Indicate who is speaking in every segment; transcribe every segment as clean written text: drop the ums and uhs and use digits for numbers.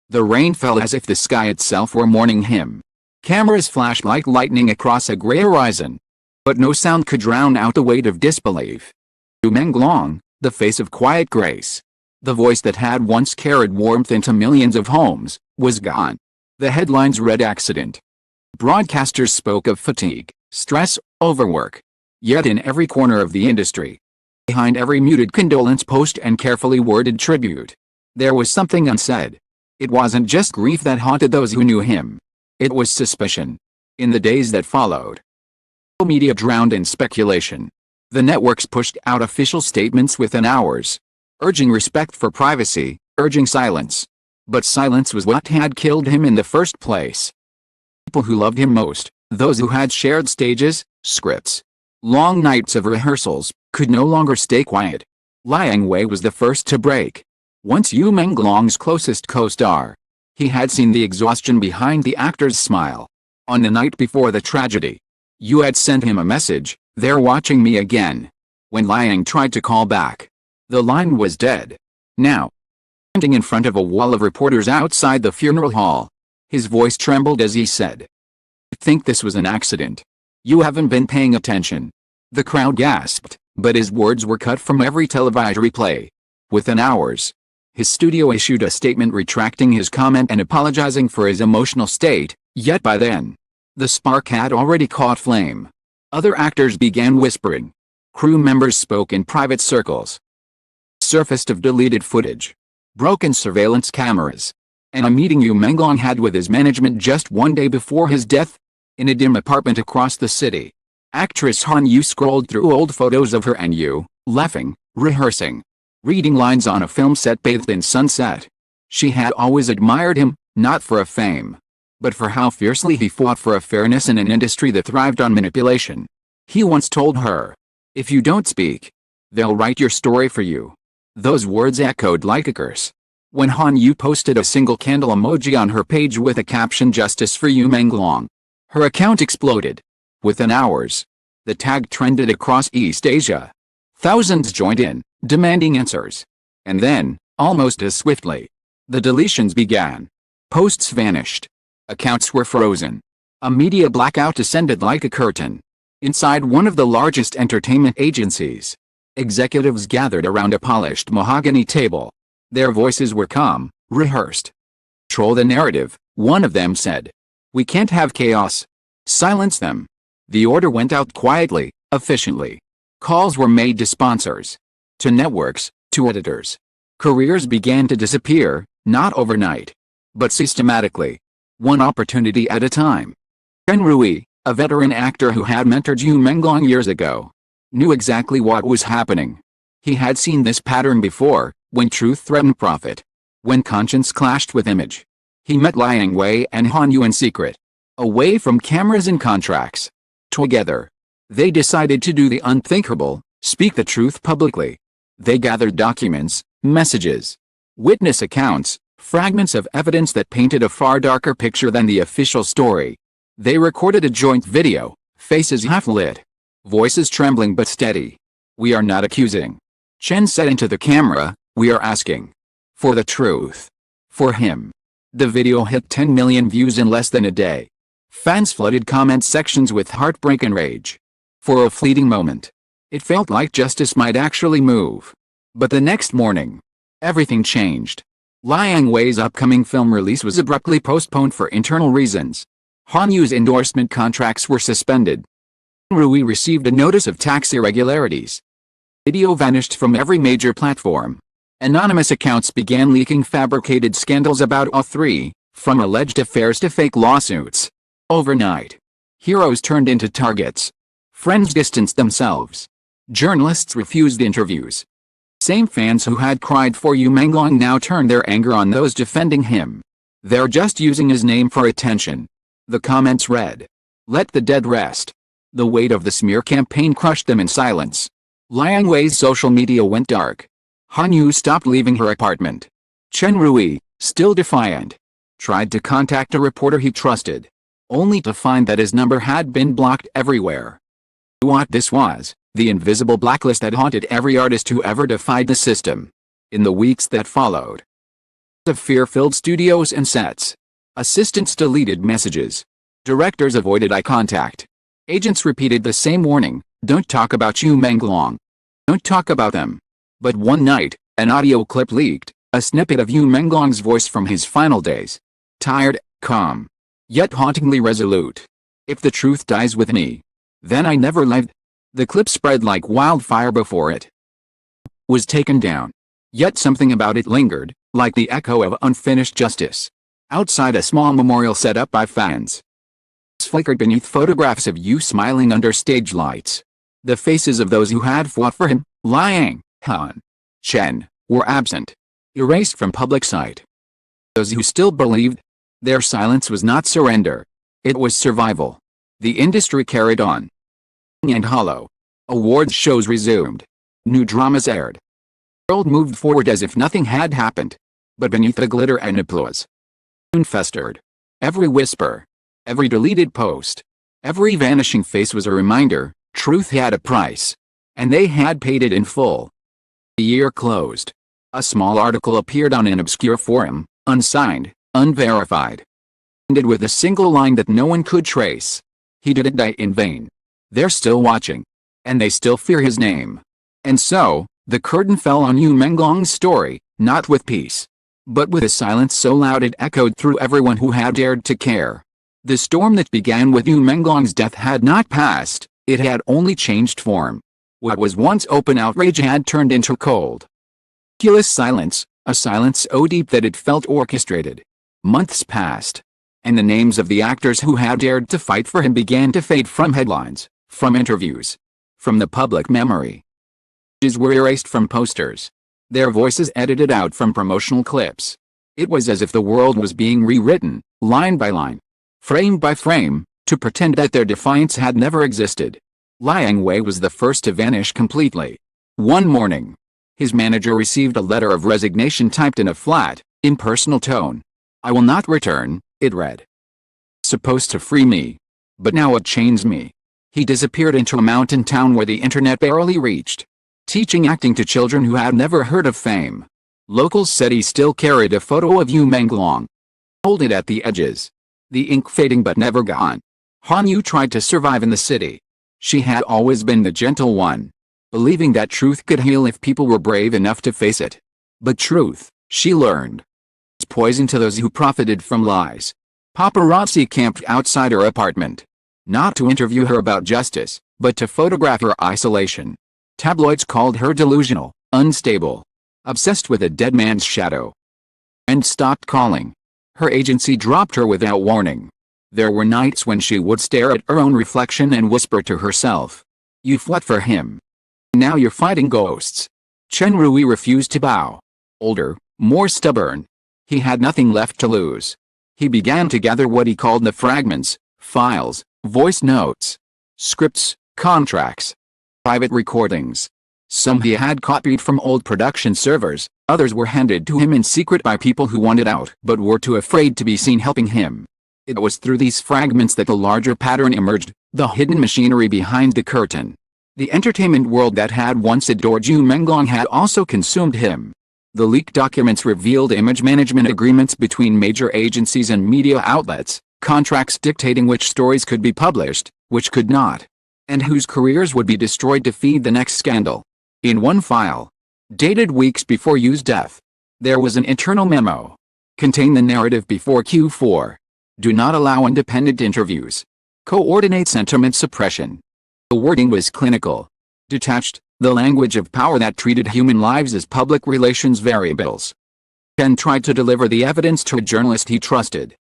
Speaker 1: The rain fell as if the sky itself were mourning him. Cameras flashed like lightning across a gray horizon. But no sound could drown out the weight of disbelief. Menglong, the face of quiet grace, the voice that had once carried warmth into millions of homes, was gone. The headlines read accident. Broadcasters spoke of fatigue, stress, overwork. Yet in every corner of the industry, behind every muted condolence post and carefully worded tribute, there was something unsaid. It wasn't just grief that haunted those who knew him. It was suspicion. In the days that followed, media drowned in speculation. The networks pushed out official statements within hours, urging respect for privacy, urging silence. But silence was what had killed him in the first place. People who loved him most, those who had shared stages, scripts, long nights of rehearsals, could no longer stay quiet. Liang Wei was the first to break. Once Yu Menglong's closest co-star, he had seen the exhaustion behind the actor's smile. On the night before the tragedy, Yu had sent him a message, "They're watching me again." When Liang tried to call back, the line was dead. Now, standing in front of a wall of reporters outside the funeral hall, his voice trembled as he said, "I think this was an accident. You haven't been paying attention." The crowd gasped, but his words were cut from every televised replay. Within hours, his studio issued a statement retracting his comment and apologizing for his emotional state, yet by then, the spark had already caught flame. Other actors began whispering. Crew members spoke in private circles. Surfaced of deleted footage, broken surveillance cameras, and a meeting Yu Menglong had with his management just one day before his death. In a dim apartment across the city, actress Han Yu scrolled through old photos of her and Yu, laughing, rehearsing, reading lines on a film set bathed in sunset. She had always admired him, not for a fame, but for how fiercely he fought for a fairness in an industry that thrived on manipulation. He once told her, "If you don't speak, they'll write your story for you." Those words echoed like a curse. When Han Yu posted a single candle emoji on her page with a caption "Justice for Yu Menglong," her account exploded. Within hours, the tag trended across East Asia. Thousands joined in, demanding answers. And then, almost as swiftly, the deletions began. Posts vanished. Accounts were frozen. A media blackout descended like a curtain. Inside one of the largest entertainment agencies, executives gathered around a polished mahogany table. Their voices were calm, rehearsed. "Control the narrative," one of them said. "We can't have chaos. Silence them." The order went out quietly, efficiently. Calls were made to sponsors, to networks, to editors. Careers began to disappear, not overnight, but systematically, one opportunity at a time. Chen Rui, a veteran actor who had mentored Yu Menglong years ago, knew exactly what was happening. He had seen this pattern before, when truth threatened profit, when conscience clashed with image. He met Liang Wei and Han Yu in secret, away from cameras and contracts. Together, they decided to do the unthinkable, speak the truth publicly. They gathered documents, messages, witness accounts, fragments of evidence that painted a far darker picture than the official story. They recorded a joint video, faces half-lit, voices trembling but steady. "We are not accusing," Chen said into the camera, "we are asking for the truth. For him." The video hit 10 million views in less than a day. Fans flooded comment sections with heartbreak and rage. For a fleeting moment, it felt like justice might actually move. But the next morning, everything changed. Liang Wei's upcoming film release was abruptly postponed for internal reasons. Han Yu's endorsement contracts were suspended. Rui received a notice of tax irregularities. Video vanished from every major platform. Anonymous accounts began leaking fabricated scandals about all three, from alleged affairs to fake lawsuits. Overnight, heroes turned into targets. Friends distanced themselves. Journalists refused interviews. Same fans who had cried for Yu Menglong now turned their anger on those defending him. "They're just using his name for attention." The comments read, "Let the dead rest." The weight of the smear campaign crushed them in silence. Liang Wei's social media went dark. Han Yu stopped leaving her apartment. Chen Rui, still defiant, tried to contact a reporter he trusted, only to find that his number had been blocked everywhere. What this was, the invisible blacklist that haunted every artist who ever defied the system. In the weeks that followed, of fear-filled studios and sets. Assistants deleted messages. Directors avoided eye contact. Agents repeated the same warning, "Don't talk about you, Menglong. Don't talk about them." But one night, an audio clip leaked, a snippet of Yu Menglong's voice from his final days. Tired, calm, yet hauntingly resolute. "If the truth dies with me, then I never lived." The clip spread like wildfire before it was taken down. Yet something about it lingered, like the echo of unfinished justice. Outside a small memorial set up by fans flickered beneath photographs of Yu smiling under stage lights. The faces of those who had fought for him, Liang, Han, Chen, were absent, erased from public sight. Those who still believed, their silence was not surrender. It was survival. The industry carried on. And hollow. Awards shows resumed. New dramas aired. The world moved forward as if nothing had happened. But beneath the glitter and applause, festered. Every whisper, every deleted post, every vanishing face was a reminder, truth had a price. And they had paid it in full. The year closed. A small article appeared on an obscure forum, unsigned, unverified. Ended with a single line that no one could trace. He didn't die in vain. They're still watching. And they still fear his name. And so, the curtain fell on Yu Menglong's story, not with peace, but with a silence so loud it echoed through everyone who had dared to care. The storm that began with Yu Menglong's death had not passed, it had only changed form. What was once open outrage had turned into cold, ridiculous silence, a silence so deep that it felt orchestrated. Months passed, and the names of the actors who had dared to fight for him began to fade from headlines, from interviews, from the public memory. Images were erased from posters, their voices edited out from promotional clips. It was as if the world was being rewritten, line by line, frame by frame, to pretend that their defiance had never existed. Liang Wei was the first to vanish completely. One morning, his manager received a letter of resignation typed in a flat, impersonal tone. "I will not return," it read. "Supposed to free me. But now it chains me." He disappeared into a mountain town where the internet barely reached, teaching acting to children who had never heard of fame. Locals said he still carried a photo of Yu Menglong, folded at the edges, the ink fading but never gone. Han Yu tried to survive in the city. She had always been the gentle one, believing that truth could heal if people were brave enough to face it. But truth, she learned, was poison to those who profited from lies. Paparazzi camped outside her apartment, not to interview her about justice, but to photograph her isolation. Tabloids called her delusional, unstable, obsessed with a dead man's shadow, and stopped calling. Her agency dropped her without warning. There were nights when she would stare at her own reflection and whisper to herself, "You fought for him. Now you're fighting ghosts." Chen Rui refused to bow. Older, more stubborn, he had nothing left to lose. He began to gather what he called the fragments, files, voice notes, scripts, contracts, private recordings. Some he had copied from old production servers, others were handed to him in secret by people who wanted out but were too afraid to be seen helping him. It was through these fragments that the larger pattern emerged, the hidden machinery behind the curtain. The entertainment world that had once adored Yu Menglong had also consumed him. The leaked documents revealed image management agreements between major agencies and media outlets, contracts dictating which stories could be published, which could not, and whose careers would be destroyed to feed the next scandal. In one file, dated weeks before Yu's death, there was an internal memo. Contain the narrative before Q4. Do not allow independent interviews. Coordinate sentiment suppression. The wording was clinical, detached, the language of power that treated human lives as public relations variables. Chen tried to deliver the evidence to a journalist he trusted.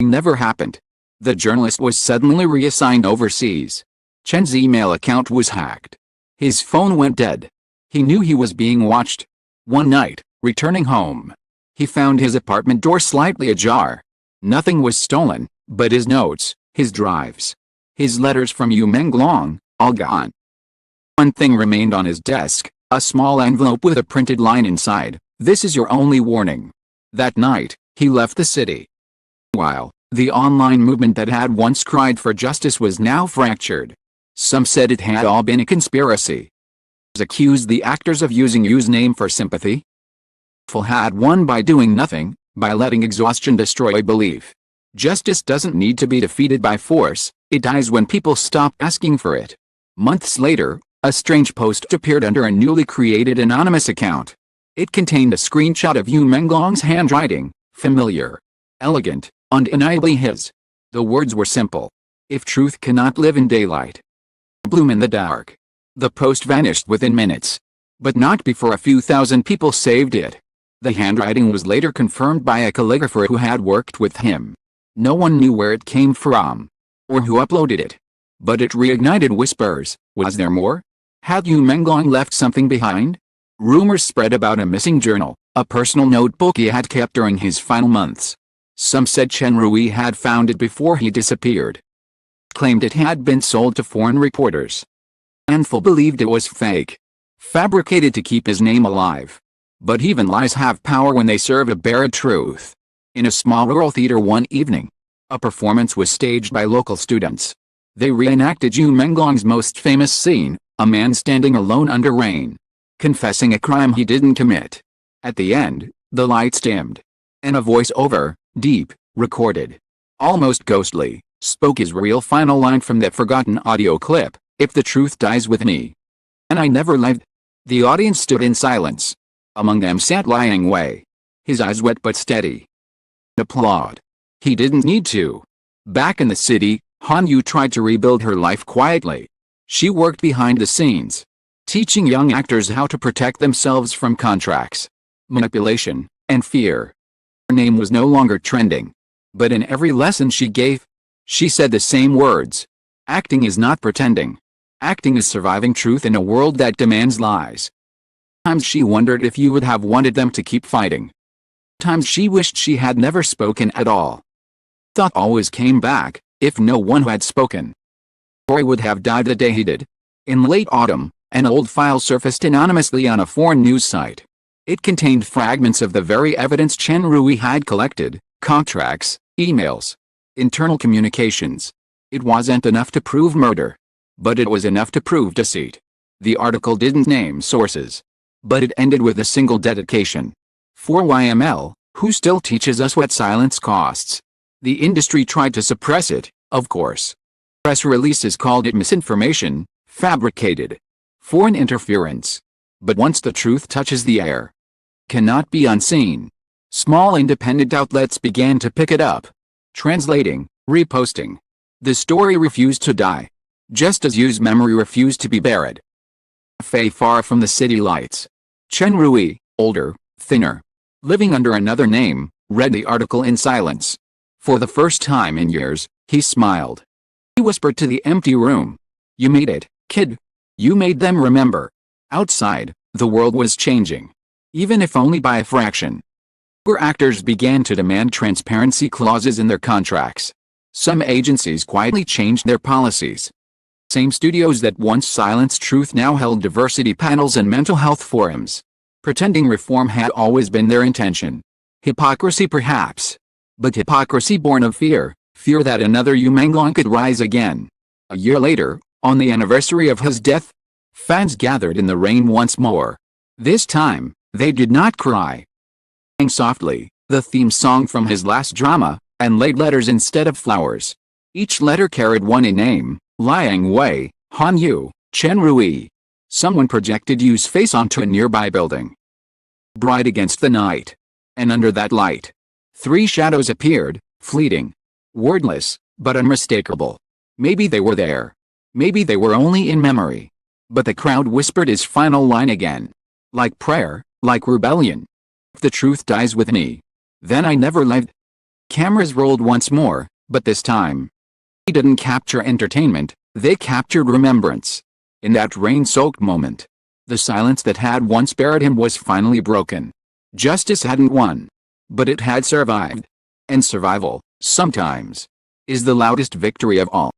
Speaker 1: It never happened. The journalist was suddenly reassigned overseas. Chen's email account was hacked. His phone went dead. He knew he was being watched. One night, returning home, he found his apartment door slightly ajar. Nothing was stolen, but his notes, his drives, his letters from Yu Menglong, all gone. One thing remained on his desk, a small envelope with a printed line inside. "This is your only warning." That night, he left the city. While the online movement that had once cried for justice was now fractured. Some said it had all been a conspiracy. Others accused the actors of using Yu's name for sympathy. Full had won by doing nothing, by letting exhaustion destroy belief. Justice doesn't need to be defeated by force, it dies when people stop asking for it. Months later, a strange post appeared under a newly created anonymous account. It contained a screenshot of Yu Menglong's handwriting, familiar, elegant, undeniably his. The words were simple. If truth cannot live in daylight, bloom in the dark. The post vanished within minutes. But not before a few thousand people saved it. The handwriting was later confirmed by a calligrapher who had worked with him. No one knew where it came from, or who uploaded it. But it reignited whispers. Was there more? Had Yu Menglong left something behind? Rumors spread about a missing journal, a personal notebook he had kept during his final months. Some said Chen Rui had found it before he disappeared. Claimed it had been sold to foreign reporters. Handful believed it was fake, fabricated to keep his name alive. But even lies have power when they serve a bare truth. In a small rural theater one evening, a performance was staged by local students. They reenacted Yu Menglong's most famous scene, a man standing alone under rain, confessing a crime he didn't commit. At the end, the lights dimmed, and a voice-over, deep, recorded, almost ghostly, spoke his real final line from that forgotten audio clip: "If the truth dies with me, and I never lived." The audience stood in silence. Among them sat Liang Wei, his eyes wet but steady. Applaud. He didn't need to. Back in the city, Han Yu tried to rebuild her life quietly. She worked behind the scenes, teaching young actors how to protect themselves from contracts, manipulation, and fear. Her name was no longer trending. But in every lesson she gave, she said the same words. Acting is not pretending. Acting is surviving truth in a world that demands lies. Times she wondered if you would have wanted them to keep fighting. Times she wished she had never spoken at all. Thought always came back: if no one had spoken, Roy would have died the day he did. In late autumn, an old file surfaced anonymously on a foreign news site. It contained fragments of the very evidence Chen Rui had collected: contracts, emails, internal communications. It wasn't enough to prove murder, but it was enough to prove deceit. The article didn't name sources, but it ended with a single dedication. For YML, who still teaches us what silence costs. The industry tried to suppress it, of course. Press releases called it misinformation, fabricated, foreign interference. But once the truth touches the air, cannot be unseen. Small independent outlets began to pick it up, translating, reposting. The story refused to die, just as Yu's memory refused to be buried. Far from the city lights, Chen Rui, older, thinner, living under another name, read the article in silence. For the first time in years, he smiled. He whispered to the empty room. "You made it, kid. You made them remember." Outside, the world was changing, even if only by a fraction. Where actors began to demand transparency clauses in their contracts. Some agencies quietly changed their policies. Same studios that once silenced truth now held diversity panels and mental health forums. Pretending reform had always been their intention. Hypocrisy perhaps. But hypocrisy born of fear, fear that another Yu Menglong could rise again. A year later, on the anniversary of his death, fans gathered in the rain once more. This time, they did not cry. Sang softly, the theme song from his last drama, and laid letters instead of flowers. Each letter carried one name: Liang Wei, Han Yu, Chen Rui. Someone projected Yu's face onto a nearby building. Bright against the night. And under that light, 3 shadows appeared, fleeting, wordless, but unmistakable. Maybe they were there. Maybe they were only in memory. But the crowd whispered his final line again. Like prayer, like rebellion. If the truth dies with me, then I never lived. Cameras rolled once more, but this time, they didn't capture entertainment, they captured remembrance. In that rain-soaked moment, the silence that had once buried him was finally broken. Justice hadn't won, but it had survived. And survival, sometimes, is the loudest victory of all.